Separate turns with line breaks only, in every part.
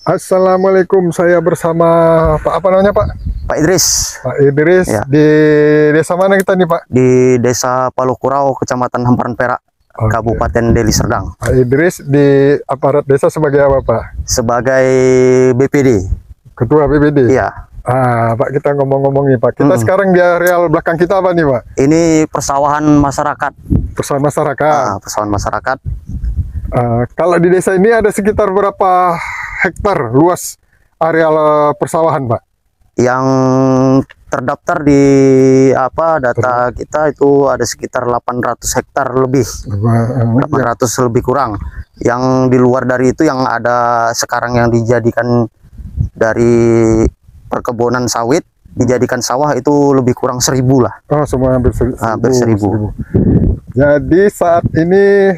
Assalamualaikum, saya bersama Pak apa namanya Pak?
Pak Idris,
Pak Idris
ya,
di desa mana kita nih Pak?
di Desa Palukurau, Kecamatan Hamparan Perak,
Oke.
Kabupaten Deli Serdang,
Pak Idris di aparat desa sebagai apa Pak?
sebagai BPD.
Ketua BPD.
Iya,
Pak kita ngomong-ngomong nih Pak. Kita sekarang di areal belakang kita apa nih Pak?
ini persawahan masyarakat.
Persoalan masyarakat.
Persawahan masyarakat.
Kalau di desa ini ada sekitar berapa hektar luas areal persawahan Pak?
Yang terdaftar di data kita itu ada sekitar 800 hektar lebih, 800 lebih kurang. Yang di luar dari itu yang ada sekarang yang dijadikan dari perkebunan sawit, dijadikan sawah itu lebih kurang 1000 lah.
Oh, semua hampir
Hampir 1000.
Jadi saat ini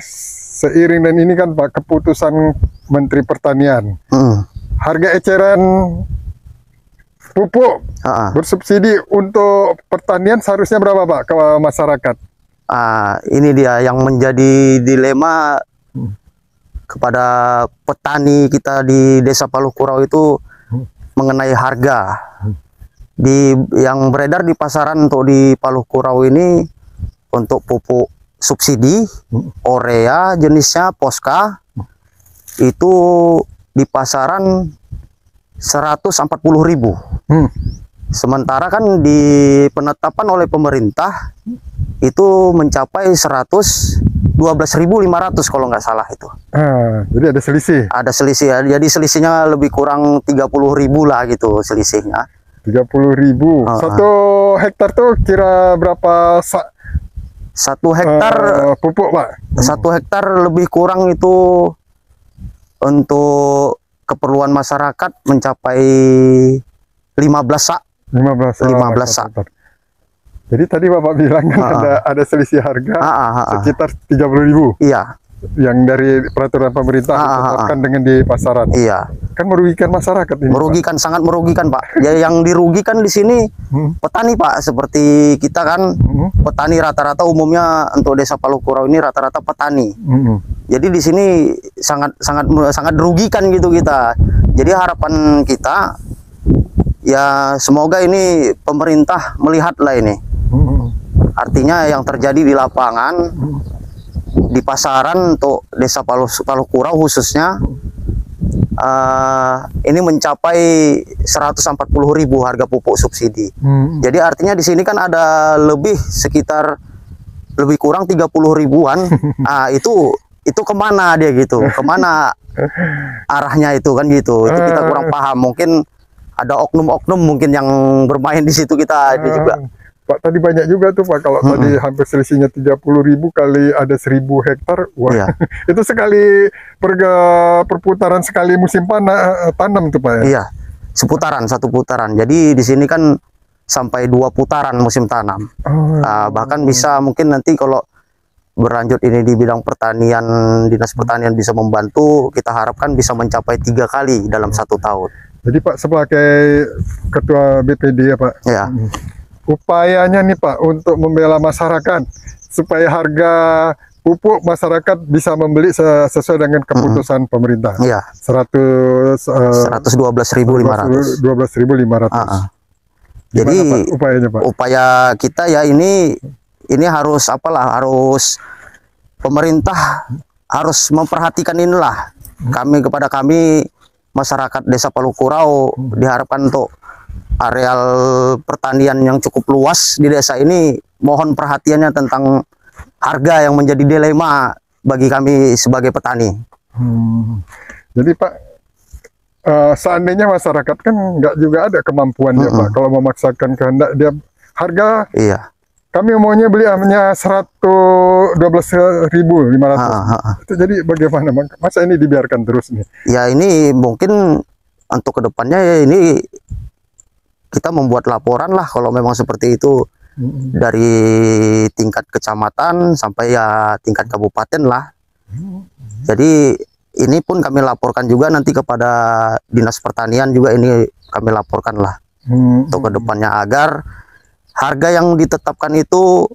seiring dan ini kan Pak keputusan Menteri Pertanian, harga eceran pupuk bersubsidi untuk pertanian seharusnya berapa Pak ke masyarakat?
Ini dia yang menjadi dilema kepada petani kita di Desa Palukurau itu mengenai harga. Yang beredar di pasaran untuk di Palukurau ini untuk pupuk subsidi urea jenisnya Posca itu di pasaran 140.000. Sementara kan di penetapan oleh pemerintah itu mencapai 112.500 kalau nggak salah itu.
Jadi ada selisih.
Ada selisih ya. Jadi selisihnya lebih kurang 30.000 lah gitu selisihnya.
30.000. Satu hektar tuh kira berapa
satu hektar
pupuk Pak?
1 hektar lebih kurang itu untuk keperluan masyarakat mencapai 15 sak. 15 sak.
Jadi tadi Bapak bilang kan ada selisih harga sekitar 30.000.
Iya.
Yang dari peraturan pemerintah ditetapkan dengan di pasaran.
Iya.
Kan merugikan masyarakat ini.
Merugikan, Pak. Sangat merugikan Pak. Ya, yang dirugikan di sini petani Pak. Seperti kita kan petani rata-rata umumnya untuk Desa Palukurau ini rata-rata petani. Jadi di sini sangat merugikan gitu kita. Jadi harapan kita ya semoga ini pemerintah melihatlah ini. Artinya yang terjadi di lapangan di pasaran untuk Desa Palukurau khususnya ini mencapai 140.000 harga pupuk subsidi. Jadi artinya di sini kan ada sekitar lebih kurang 30.000-an. Itu kemana dia gitu? Kemana arahnya itu kan gitu? Itu kita kurang paham. Mungkin ada oknum-oknum mungkin yang bermain di situ kita juga.
Pak tadi banyak juga tuh Pak, kalau tadi hampir selisihnya 30.000 kali ada 1.000 hektar, wah itu sekali perputaran sekali musim tanam tuh Pak ya?
Iya, satu putaran. Jadi di sini kan sampai 2 putaran musim tanam. Bahkan bisa mungkin nanti kalau berlanjut ini di bidang pertanian, Dinas Pertanian bisa membantu, kita harapkan bisa mencapai 3 kali dalam 1 tahun.
Jadi Pak sebagai Ketua BPD ya Pak,
ya.
Upayanya nih Pak untuk membela masyarakat supaya harga pupuk masyarakat bisa membeli sesuai dengan keputusan pemerintah.
Iya. 112.500.
12.500.
Jadi
Pak, upayanya Pak?
Upaya kita ya ini harus harus pemerintah harus memperhatikan inilah. Kepada kami masyarakat Desa Palukurau diharapkan untuk areal pertanian yang cukup luas di desa ini, mohon perhatiannya tentang harga yang menjadi dilema bagi kami sebagai petani.
Jadi Pak, seandainya masyarakat kan nggak juga ada kemampuan ya Pak, kalau memaksakan kehendak dia harga.
Iya.
Kami maunya beli hanya 112.500. Itu jadi bagaimana? Masa ini dibiarkan terus nih?
Ya ini mungkin untuk kedepannya ya ini kita membuat laporan lah kalau memang seperti itu dari tingkat kecamatan sampai ya tingkat kabupaten lah. Jadi ini pun kami laporkan juga nanti kepada Dinas Pertanian juga, ini kami laporkan lah untuk kedepannya agar harga yang ditetapkan itu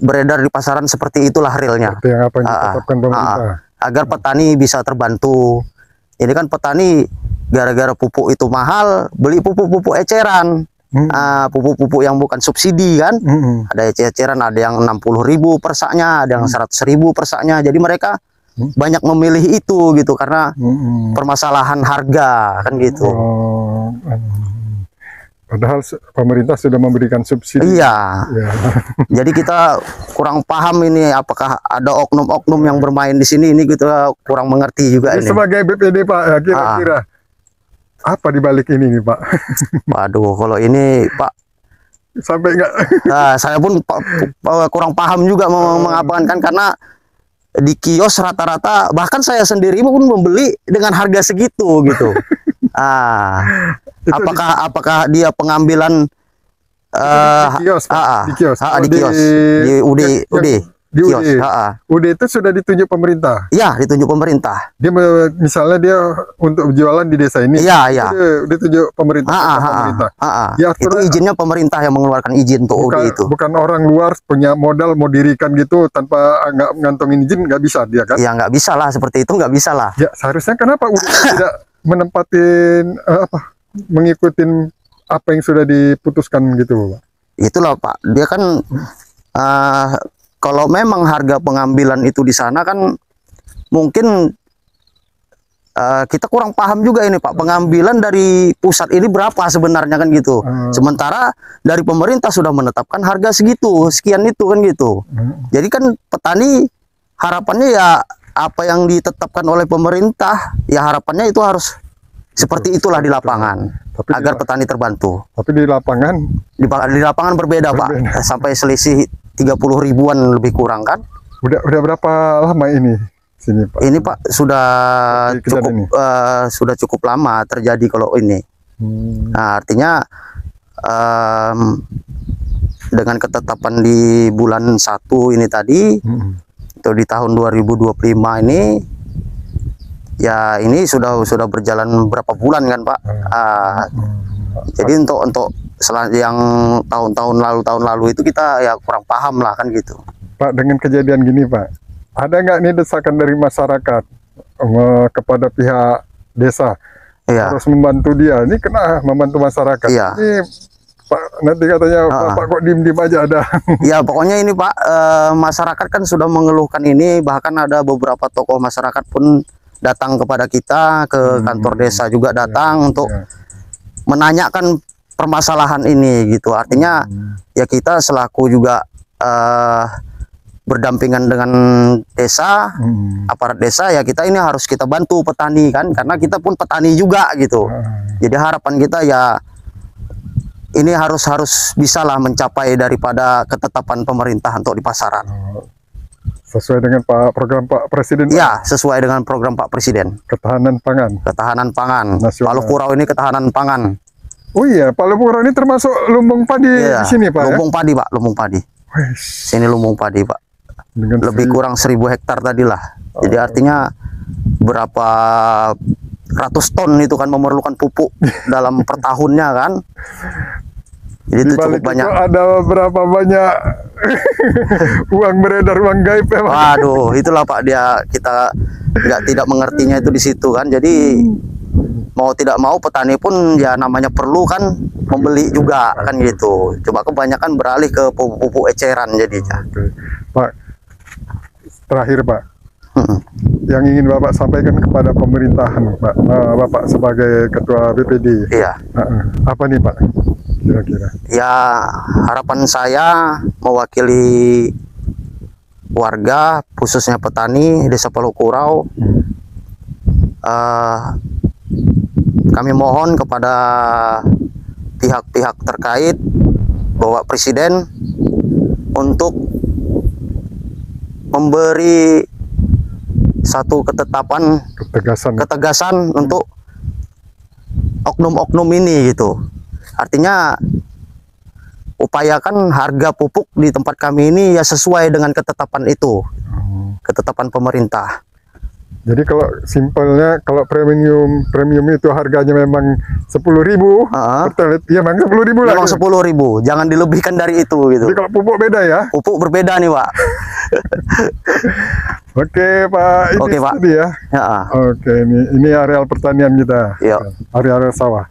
beredar di pasaran seperti itulah realnya.
Seperti yang apa yang ditetapkan pemerintah.
Agar petani bisa terbantu. Ini kan petani gara-gara pupuk itu mahal, beli pupuk-pupuk eceran. Pupuk-pupuk yang bukan subsidi kan. Ada eceran, ada yang 60.000 per saknya, ada yang 100.000 per saknya. Jadi mereka banyak memilih itu gitu karena permasalahan harga kan gitu.
Padahal pemerintah sudah memberikan subsidi.
Iya. Jadi kita kurang paham ini apakah ada oknum-oknum yang bermain di sini, ini kita kurang mengerti juga ini.
Sebagai BPD Pak, kira-kira apa dibalik ini nih Pak?
Waduh, kalau ini Pak
sampai enggak?
Saya pun kurang paham juga mengapakan kan, karena di kios rata-rata bahkan saya sendiri pun membeli dengan harga segitu gitu. Apakah dia pengambilan
di kios, Pak? Di kios,
di UD.
Di UD itu sudah ditunjuk pemerintah.
Iya, ditunjuk pemerintah.
Dia misalnya dia untuk jualan di desa ini.
Iya.
Ditunjuk pemerintah.
Ya, itu izinnya pemerintah yang mengeluarkan izin untuk UD itu.
Bukan orang luar punya modal mau dirikan gitu tanpa nggak ngantongin izin, nggak bisa dia kan?
Ya nggak bisa lah, seperti itu nggak bisa lah.
Ya seharusnya kenapa UD tidak menempatin mengikutin apa yang sudah diputuskan gitu Pak?
Itulah Pak, dia kan kalau memang harga pengambilan itu di sana kan mungkin kita kurang paham juga ini Pak, pengambilan dari pusat ini berapa sebenarnya kan gitu. Sementara dari pemerintah sudah menetapkan harga segitu, sekian itu kan gitu. Jadi kan petani harapannya ya apa yang ditetapkan oleh pemerintah, ya harapannya itu harus seperti itulah di lapangan, agar petani terbantu.
Tapi di lapangan?
Di lapangan berbeda Pak, sampai selisih 30.000-an lebih kurang kan.
Udah berapa lama ini sini Pak?
Ini Pak sudah cukup lama terjadi kalau ini. Nah, artinya dengan ketetapan di bulan 1 ini tadi, itu di tahun 2025 ini, ya ini sudah berjalan berapa bulan kan Pak. Jadi untuk yang tahun lalu itu kita ya kurang paham lah kan gitu.
Pak, dengan kejadian gini Pak, ada nggak nih desakan dari masyarakat kepada pihak desa harus membantu dia? Ini kena membantu masyarakat. Ini Pak, nanti katanya Bapak kok diem-diem aja ada.
Ya pokoknya ini Pak, masyarakat kan sudah mengeluhkan ini, bahkan ada beberapa tokoh masyarakat pun datang kepada kita, ke kantor desa juga datang untuk menanyakan permasalahan ini gitu. Artinya ya kita selaku juga berdampingan dengan desa, aparat desa, ya kita ini harus kita bantu petani kan, karena kita pun petani juga gitu. Jadi harapan kita ya ini harus bisalah mencapai daripada ketetapan pemerintah untuk di pasaran.
Sesuai dengan program Pak Presiden?
Ya, sesuai dengan program Pak Presiden.
Ketahanan pangan.
Ketahanan pangan. Palukurau ini ketahanan pangan.
Oh iya, Palukurau ini termasuk lumbung padi di sini Pak?
Lumbung padi Pak, lumbung padi. Sini lumbung padi Pak. Lebih kurang 1.000 hektar tadi lah. Jadi artinya berapa ratus ton itu kan memerlukan pupuk dalam per tahunnya kan. Jadi itu cukup banyak.
Ada berapa banyak uang beredar, uang gaib ya Pak?
Waduh, itulah Pak, kita tidak mengertinya itu di situ kan. Jadi mau tidak mau petani pun ya namanya perlu kan membeli juga kan gitu. Coba kebanyakan beralih ke pupuk eceran jadinya.
Pak, terakhir Pak, yang ingin Bapak sampaikan kepada pemerintahan Pak, Bapak sebagai Ketua BPD.
Iya.
Apa nih Pak kira-kira?
Ya harapan saya mewakili warga, khususnya petani Desa Palukurau, kami mohon kepada pihak-pihak terkait, Bapak Presiden, untuk memberi satu ketegasan untuk oknum-oknum ini gitu. Artinya upayakan harga pupuk di tempat kami ini ya sesuai dengan ketetapan itu, ketetapan pemerintah.
Jadi kalau simpelnya, kalau premium itu harganya memang 10.000 per liter, ya memang 10.000 lah.
Memang 10.000, jangan dilebihkan dari itu gitu.
Jadi kalau pupuk beda ya?
Pupuk berbeda nih Pak.
Oke Pak, ini
Oke, Pak.
tadi ya.
Ya.
Oke, ini areal pertanian kita.
Iya.
Area sawah.